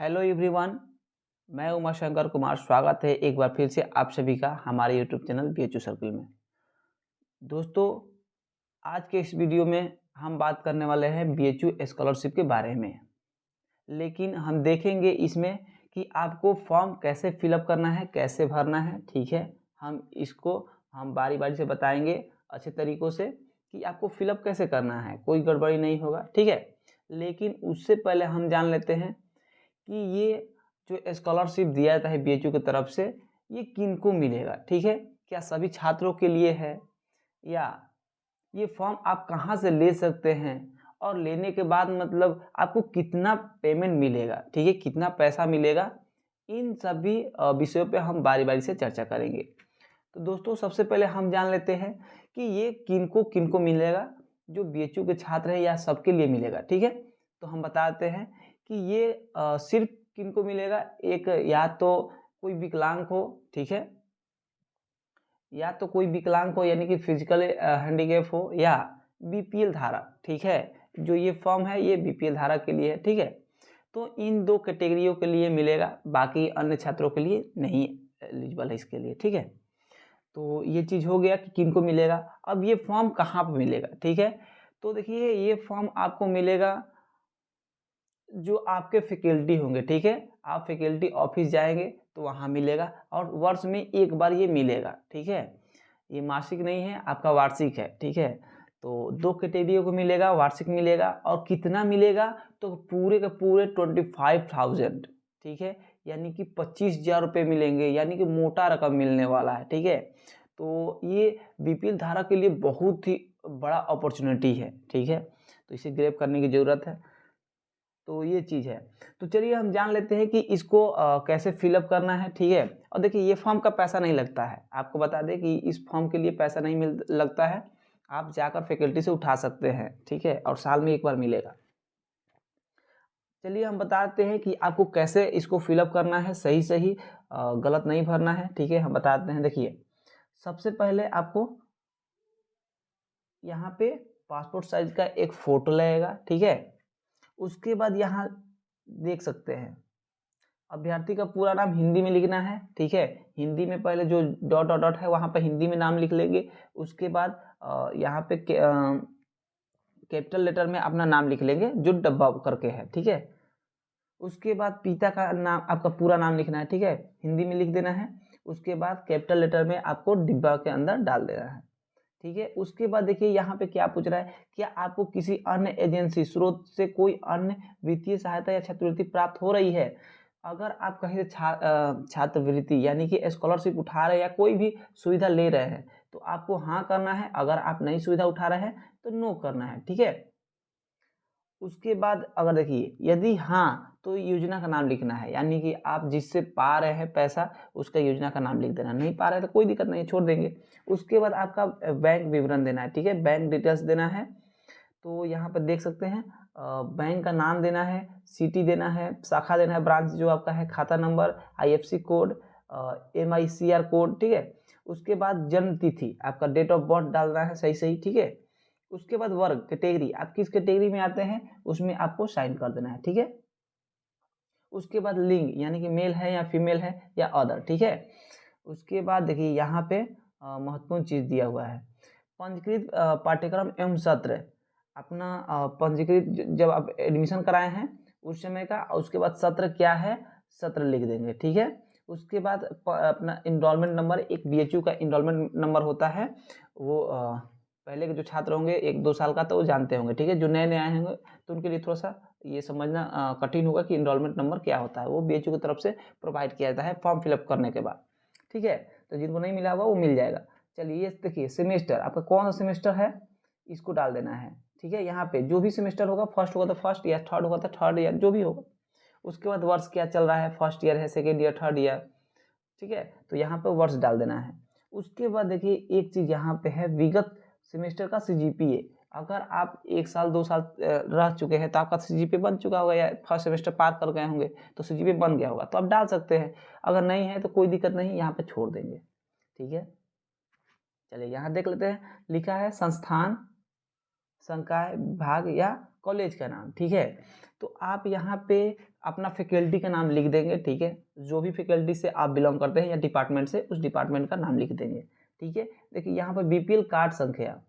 Hello everyone, मैं उमाशंकर कुमार। स्वागत है एक बार फिर से आप सभी का हमारे यूट्यूब चैनल बीएचयू सर्कल में। दोस्तों, आज के इस वीडियो में हम बात करने वाले हैं बीएचयू स्कॉलरशिप के बारे में। लेकिन हम देखेंगे इसमें कि आपको फॉर्म कैसे फिलअप करना है, कैसे भरना है। ठीक है, हम बारी बारी से बताएंगे अच्छे तरीक़ों से कि आपको फिलअप कैसे करना है, कोई गड़बड़ी नहीं होगा। ठीक है, लेकिन उससे पहले हम जान लेते हैं कि ये जो स्कॉलरशिप दिया जाता है बीएचयू की तरफ से, ये किनको मिलेगा। ठीक है, क्या सभी छात्रों के लिए है, या ये फॉर्म आप कहाँ से ले सकते हैं, और लेने के बाद मतलब आपको कितना पेमेंट मिलेगा। ठीक है, कितना पैसा मिलेगा, इन सभी विषयों पे हम बारी बारी से चर्चा करेंगे। तो दोस्तों, सबसे पहले हम जान लेते हैं कि ये किनको किनको मिलेगा। जो बीएचयू के छात्र हैं या सबके लिए मिलेगा। ठीक है, तो हम बताते हैं कि ये सिर्फ किनको मिलेगा। एक या तो कोई विकलांग हो, ठीक है, या तो कोई विकलांग हो यानी कि फिजिकल हैंडीकैप हो, या बीपीएल धारा। ठीक है, जो ये फॉर्म है ये बीपीएल धारा के लिए है। ठीक है, तो इन दो कैटेगरियों के लिए मिलेगा, बाकी अन्य छात्रों के लिए नहीं एलिजिबल है इसके लिए। ठीक है, तो ये चीज़ हो गया कि किनको मिलेगा। अब ये फॉर्म कहाँ पर मिलेगा। ठीक है, तो देखिए ये फॉर्म आपको मिलेगा जो आपके फैकल्टी होंगे। ठीक है, आप फैकल्टी ऑफिस जाएंगे तो वहाँ मिलेगा, और वर्ष में एक बार ये मिलेगा। ठीक है, ये मासिक नहीं है, आपका वार्षिक है। ठीक है, तो दो कैटेगरियों को मिलेगा, वार्षिक मिलेगा। और कितना मिलेगा, तो पूरे के पूरे 25,000। ठीक है, यानी कि 25,000 रुपये मिलेंगे, यानी कि मोटा रकम मिलने वाला है। ठीक है, तो ये बीपीएल धारा के लिए बहुत ही बड़ा अपॉर्चुनिटी है। ठीक है, तो इसे ग्रैब करने की ज़रूरत है। तो ये चीज़ है। तो चलिए हम जान लेते हैं कि इसको कैसे फिलअप करना है। ठीक है, और देखिए ये फॉर्म का पैसा नहीं लगता है। आपको बता दें कि इस फॉर्म के लिए पैसा नहीं लगता है, आप जाकर फैकल्टी से उठा सकते हैं। ठीक है, और साल में एक बार मिलेगा। चलिए हम बताते हैं कि आपको कैसे इसको फिलअप करना है, सही सही गलत नहीं भरना है। ठीक है, हम बताते हैं। देखिए, सबसे पहले आपको यहाँ पे पासपोर्ट साइज का एक फ़ोटो लगेगा। ठीक है, उसके बाद यहाँ देख सकते हैं अभ्यर्थी का पूरा नाम हिंदी में लिखना है। ठीक है, हिंदी में पहले जो डॉट डॉट डॉट है वहाँ पर हिंदी में नाम लिख लेंगे। उसके बाद यहाँ पे कैपिटल लेटर में अपना नाम लिख लेंगे जो डब्बा करके है। ठीक है, उसके बाद पिता का नाम, आपका पूरा नाम लिखना है। ठीक है, हिंदी में लिख देना है। उसके बाद कैपिटल लेटर में आपको डिब्बा के अंदर डाल देना है। ठीक है, उसके बाद देखिए यहाँ पे क्या पूछ रहा है, क्या आपको किसी अन्य एजेंसी स्रोत से कोई अन्य वित्तीय सहायता या छात्रवृत्ति प्राप्त हो रही है। अगर आप कहीं से छात्रवृत्ति यानी कि स्कॉलरशिप उठा रहे हैं या कोई भी सुविधा ले रहे हैं, तो आपको हाँ करना है। अगर आप नई सुविधा उठा रहे हैं तो नो करना है। ठीक है, उसके बाद अगर देखिए यदि हाँ, तो योजना का नाम लिखना है, यानी कि आप जिससे पा रहे हैं पैसा उसका योजना का नाम लिख देना। नहीं पा रहे तो कोई दिक्कत नहीं है, छोड़ देंगे। उसके बाद आपका बैंक विवरण देना है। ठीक है, बैंक डिटेल्स देना है। तो यहाँ पर देख सकते हैं बैंक का नाम देना है, सिटी देना है, शाखा देना है, ब्रांच जो आपका है, खाता number, IFSC code, MICR code. ठीक है, उसके बाद जन्म तिथि, आपका डेट ऑफ बर्थ डालना है सही सही। ठीक है, उसके बाद वर्ग कैटेगरी, आप किस कैटेगरी में आते हैं उसमें आपको साइन कर देना है। ठीक है, उसके बाद लिंग यानी कि मेल है या फीमेल है या अदर। ठीक है, उसके बाद देखिए यहाँ पे महत्वपूर्ण चीज़ दिया हुआ है, पंजीकृत पाठ्यक्रम एवं सत्र। अपना पंजीकृत जब आप एडमिशन कराए हैं उस समय का, उसके बाद सत्र क्या है, सत्र लिख देंगे। ठीक है, उसके बाद अपना इनरोलमेंट नंबर, एक बीएचयू का इनरोलमेंट नंबर होता है, वो पहले के जो छात्र होंगे 1-2 साल का तो वो जानते होंगे। ठीक है, जो नए नए आए होंगे तो उनके लिए थोड़ा सा ये समझना कठिन होगा कि इनरोलमेंट नंबर क्या होता है। वो बीएचयू की तरफ से प्रोवाइड किया जाता है फॉर्म फिलअप करने के बाद। ठीक है, तो जिनको नहीं मिला हुआ वो मिल जाएगा। चलिए ये देखिए, सेमेस्टर आपका कौन सा सेमेस्टर है इसको डाल देना है। ठीक है, यहाँ पे जो भी सेमेस्टर होगा, फर्स्ट होगा तो फर्स्ट, या थर्ड होगा तो थर्ड ईयर, जो भी होगा। उसके बाद वर्ष क्या चल रहा है, फर्स्ट ईयर है, सेकेंड ईयर, थर्ड ईयर। ठीक है, तो यहाँ पे वर्ष डाल देना है। उसके बाद देखिए एक चीज़ यहाँ पे है, विगत सेमेस्टर का सीजीपीए। अगर आप 1 साल 2 साल रह चुके हैं तो आपका सीजीपीए बन चुका होगा, या फर्स्ट सेमेस्टर पार कर गए होंगे तो सीजीपीए बन गया होगा, तो आप डाल सकते हैं। अगर नहीं है तो कोई दिक्कत नहीं, यहाँ पे छोड़ देंगे। ठीक है, चलिए यहाँ देख लेते हैं, लिखा है संस्थान, संकाय, विभाग या कॉलेज का नाम। ठीक है, तो आप यहाँ पे अपना फैकल्टी का नाम लिख देंगे, ठीक है, जो भी फैकल्टी से आप बिलोंग करते हैं या डिपार्टमेंट से, उस डिपार्टमेंट का नाम लिख देंगे, ठीक है। देखिए यहाँ पर बीपीएल कार्ड संख्या,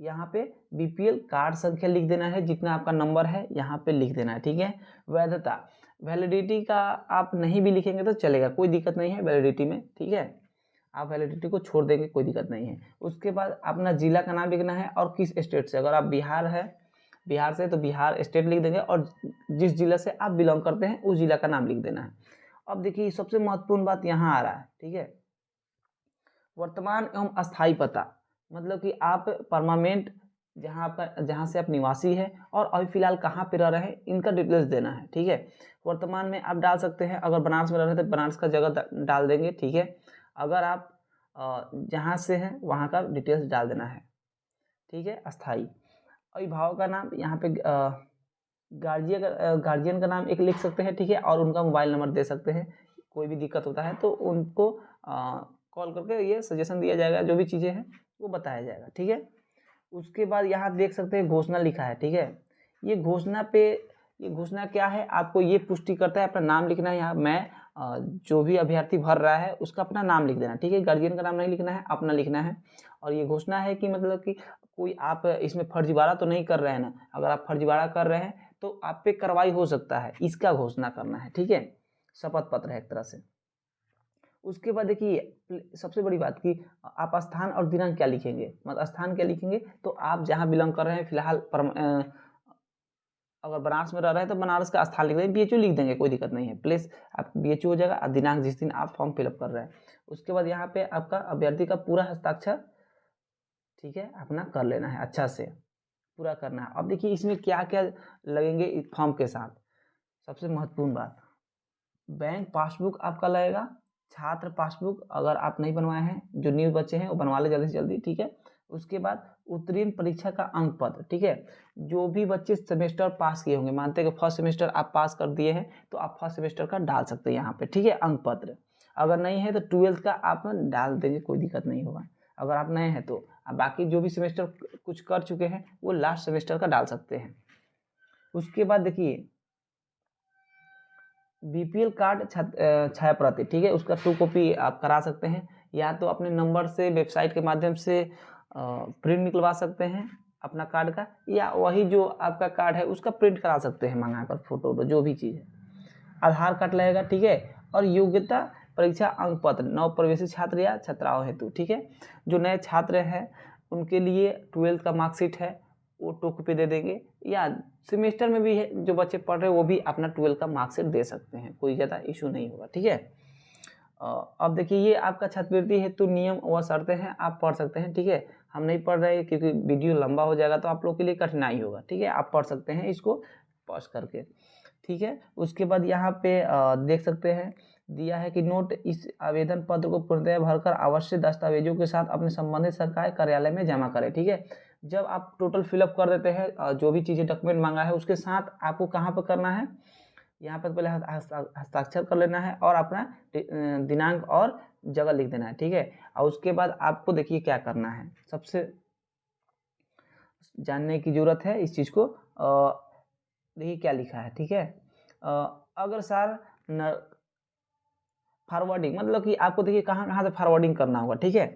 यहाँ पे बीपीएल कार्ड संख्या लिख देना है, जितना आपका नंबर है यहाँ पे लिख देना है, ठीक है। वैधता, वैलिडिटी का आप नहीं भी लिखेंगे तो चलेगा, कोई दिक्कत नहीं है वैलिडिटी में, ठीक है, आप वैलिडिटी को छोड़ देंगे, कोई दिक्कत नहीं है। उसके बाद अपना जिला का नाम लिखना है और किस स्टेट से, अगर आप बिहार है, बिहार से तो बिहार स्टेट लिख देंगे, और जिस जिला से आप बिलोंग करते हैं उस जिला का नाम लिख देना है। अब देखिए सबसे महत्वपूर्ण बात यहाँ आ रहा है, ठीक है, वर्तमान एवं अस्थायी पता, मतलब कि आप परमानेंट जहाँ से आप निवासी है और अभी फिलहाल कहाँ पे रह रहे हैं, इनका डिटेल्स देना है, ठीक है। वर्तमान में आप डाल सकते हैं, अगर बनारस में रह रहे हैं तो बनारस का जगह डाल देंगे, ठीक है। अगर आप जहाँ से हैं वहाँ का डिटेल्स डाल देना है, ठीक है। अस्थाई, अभिभावक का नाम यहाँ पे गार्जियन का नाम एक लिख सकते हैं, ठीक है, और उनका मोबाइल नंबर दे सकते हैं। कोई भी दिक्कत होता है तो उनको कॉल करके ये सजेशन दिया जाएगा, जो भी चीज़ें हैं वो बताया जाएगा, ठीक है। उसके बाद यहाँ देख सकते हैं घोषणा लिखा है, ठीक है। ये घोषणा क्या है, आपको ये पुष्टि करता है, अपना नाम लिखना है। यहाँ मैं जो भी अभ्यर्थी भर रहा है उसका अपना नाम लिख देना, ठीक है, गार्जियन का नाम नहीं लिखना है, अपना लिखना है। और ये घोषणा है कि मतलब कि कोई आप इसमें फर्जीवाड़ा तो नहीं कर रहे हैं ना, अगर आप फर्जीवाड़ा कर रहे हैं तो आप पे कार्रवाई हो सकता है, इसका घोषणा करना है, ठीक है। शपथ पत्र है एक तरह से। उसके बाद देखिए सबसे बड़ी बात कि आप स्थान और दिनांक क्या लिखेंगे, मतलब स्थान क्या लिखेंगे, तो आप जहाँ बिलोंग कर रहे हैं फिलहाल अगर बनारस में रह रहे हैं तो बनारस का स्थान लिख देंगे, बीएचयू लिख देंगे, कोई दिक्कत नहीं है, प्लेस आप बीएचयू हो जाएगा, दिनांक जिस दिन आप फॉर्म फिलअप कर रहे हैं। उसके बाद यहाँ पे आपका अभ्यर्थी का पूरा हस्ताक्षर, ठीक है, अपना कर लेना है, अच्छा से पूरा करना है। अब देखिए इसमें क्या क्या लगेंगे इस फॉर्म के साथ, सबसे महत्वपूर्ण बात, बैंक पासबुक आपका लगेगा, छात्र पासबुक अगर आप नहीं बनवाए हैं, जो न्यू बच्चे हैं वो बनवा ले जल्दी से जल्दी, ठीक है। उसके बाद उत्तीर्ण परीक्षा का अंक पत्र, ठीक है, जो भी बच्चे सेमेस्टर पास किए होंगे, मानते हैं कि फर्स्ट सेमेस्टर आप पास कर दिए हैं तो आप फर्स्ट सेमेस्टर का डाल सकते हैं यहाँ पे, ठीक है, अंक पत्र। अगर नहीं है तो 12th का आप डाल देंगे, कोई दिक्कत नहीं होगा, अगर आप नए हैं तो। बाकी जो भी सेमेस्टर कुछ कर चुके हैं वो लास्ट सेमेस्टर का डाल सकते हैं। उसके बाद देखिए बीपीएल कार्ड छाया प्रति, ठीक है, उसका 2 कॉपी आप करा सकते हैं, या तो अपने नंबर से वेबसाइट के माध्यम से प्रिंट निकलवा सकते हैं अपना कार्ड का, या वही जो आपका कार्ड है उसका प्रिंट करा सकते हैं मंगा कर, फोटो जो भी चीज़ है। आधार कार्ड लगेगा, ठीक है, और योग्यता परीक्षा अंक पत्र नव प्रवेशी छात्र या छात्राओं हेतु, ठीक है, जो नए छात्र हैं उनके लिए 12th का मार्कशीट है वो 2 कॉपी दे देंगे, या सेमेस्टर में भी है जो बच्चे पढ़ रहे हैं वो भी अपना 12th का मार्कशीट दे सकते हैं, कोई ज़्यादा इशू नहीं होगा, ठीक है। अब देखिए ये आपका छात्रवृत्ति हेतु नियम व शर्तें हैं, आप पढ़ सकते हैं, ठीक है। हम नहीं पढ़ रहे हैं क्योंकि वीडियो लंबा हो जाएगा तो आप लोग के लिए कठिनाई होगा, ठीक है, आप पढ़ सकते हैं इसको पॉज करके, ठीक है। उसके बाद यहाँ पे देख सकते हैं दिया है कि नोट, इस आवेदन पत्र को पूर्णतः भरकर आवश्यक दस्तावेजों के साथ अपने संबंधित सरकारी कार्यालय में जमा करें, ठीक है। जब आप टोटल फिलअप कर देते हैं जो भी चीज़ें डॉक्यूमेंट मांगा है उसके साथ आपको कहाँ पर करना है, यहाँ पर पहले हस्ताक्षर कर लेना है और अपना दिनांक और जगह लिख देना है, ठीक है। और उसके बाद आपको देखिए क्या करना है, सबसे जानने की ज़रूरत है इस चीज़ को, देखिए क्या लिखा है, ठीक है। अगर सर फॉरवर्डिंग, मतलब कि आपको देखिए कहाँ कहाँ से फॉरवर्डिंग करना होगा, ठीक है।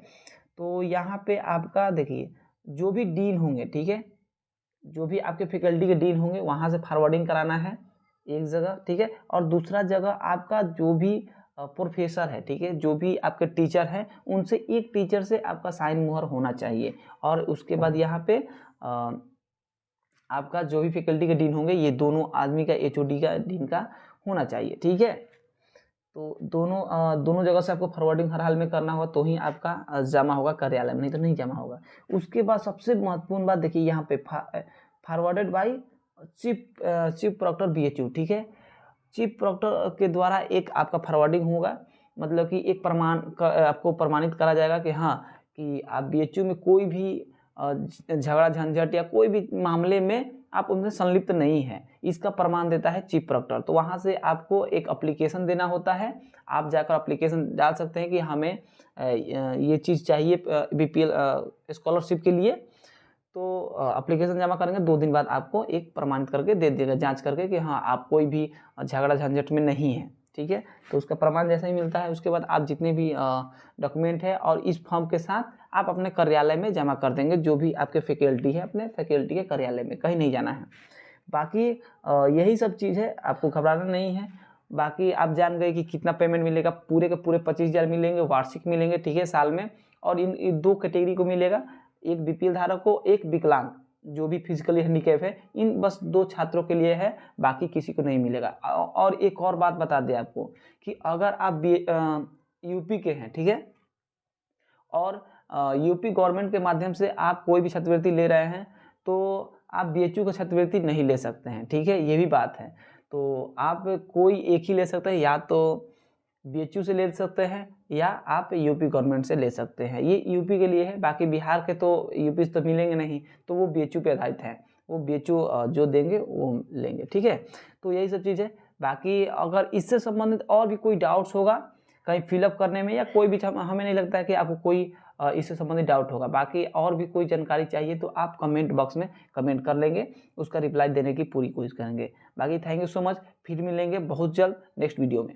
तो यहाँ पे आपका देखिए जो भी डीन होंगे, ठीक है, जो भी आपके फैकल्टी के डीन होंगे वहाँ से फॉरवर्डिंग कराना है एक जगह, ठीक है। और दूसरा जगह आपका जो भी प्रोफेसर है, ठीक है, जो भी आपके टीचर हैं उनसे एक टीचर से आपका साइन मुहर होना चाहिए। और उसके बाद यहाँ पे आपका जो भी फैकल्टी के डीन होंगे ये दोनों आदमी का, एचओडी का, डीन का होना चाहिए, ठीक है। तो दोनों जगह से आपको फॉरवर्डिंग हर हाल में करना होगा तो ही आपका जमा होगा कार्यालय में, नहीं तो नहीं जमा होगा। उसके बाद सबसे महत्वपूर्ण बात देखिए यहाँ पे forwarded by chief proctor BHU, ठीक है, चीफ प्रोक्टर के द्वारा एक आपका फॉरवर्डिंग होगा, मतलब कि एक आपको प्रमाणित करा जाएगा कि हाँ कि आप बीएचयू में कोई भी झगड़ा झंझट या कोई भी मामले में आप उनसे संलिप्त नहीं है, इसका प्रमाण देता है चीफ प्रोक्टर। तो वहाँ से आपको एक एप्लीकेशन देना होता है, आप जाकर एप्लीकेशन डाल सकते हैं कि हमें ये चीज़ चाहिए बीपीएल स्कॉलरशिप के लिए, तो एप्लीकेशन जमा करेंगे 2 दिन बाद आपको एक प्रमाणित करके दे देगा, जांच करके कि हाँ आप कोई भी झगड़ा झंझट में नहीं है, ठीक है। तो उसका प्रमाण जैसे ही मिलता है उसके बाद आप जितने भी डॉक्यूमेंट है और इस फॉर्म के साथ आप अपने कार्यालय में जमा कर देंगे, जो भी आपके फैकल्टी है अपने फैकल्टी के कार्यालय में, कहीं नहीं जाना है। बाकी यही सब चीज़ है, आपको घबराना नहीं है। बाकी आप जान गए कि कितना पेमेंट मिलेगा, पूरे के पूरे 25,000 मिलेंगे, वार्षिक मिलेंगे, ठीक है, साल में। और इन 2 कैटेगरी को मिलेगा, एक बीपीएल धारक को, एक विकलांग जो भी फिजिकली हैंडीकैप है, इन बस 2 छात्रों के लिए है, बाकी किसी को नहीं मिलेगा। और एक और बात बता दें आपको कि अगर आप यूपी के हैं, ठीक है, और यूपी गवर्नमेंट के माध्यम से आप कोई भी छात्रवृत्ति ले रहे हैं तो आप बीएचयू का छात्रवृत्ति नहीं ले सकते हैं, ठीक है, ये भी बात है। तो आप कोई एक ही ले सकते हैं, या तो बीएचयू से ले सकते हैं या आप यूपी गवर्नमेंट से ले सकते हैं। ये यूपी के लिए है, बाकी बिहार के तो यूपी से तो मिलेंगे नहीं, तो वो बीएचयू पे आधारित है, वो बीएचयू जो देंगे वो लेंगे, ठीक है। तो यही सब चीज़ है। बाकी अगर इससे संबंधित और भी कोई डाउट्स होगा कहीं फिलअप करने में या कोई भी, हमें नहीं लगता है कि आपको कोई इससे संबंधित डाउट होगा। बाकी और भी कोई जानकारी चाहिए तो आप कमेंट बॉक्स में कमेंट कर लेंगे, उसका रिप्लाई देने की पूरी कोशिश करेंगे। बाकी थैंक यू सो मच, फिर मिलेंगे बहुत जल्द नेक्स्ट वीडियो में।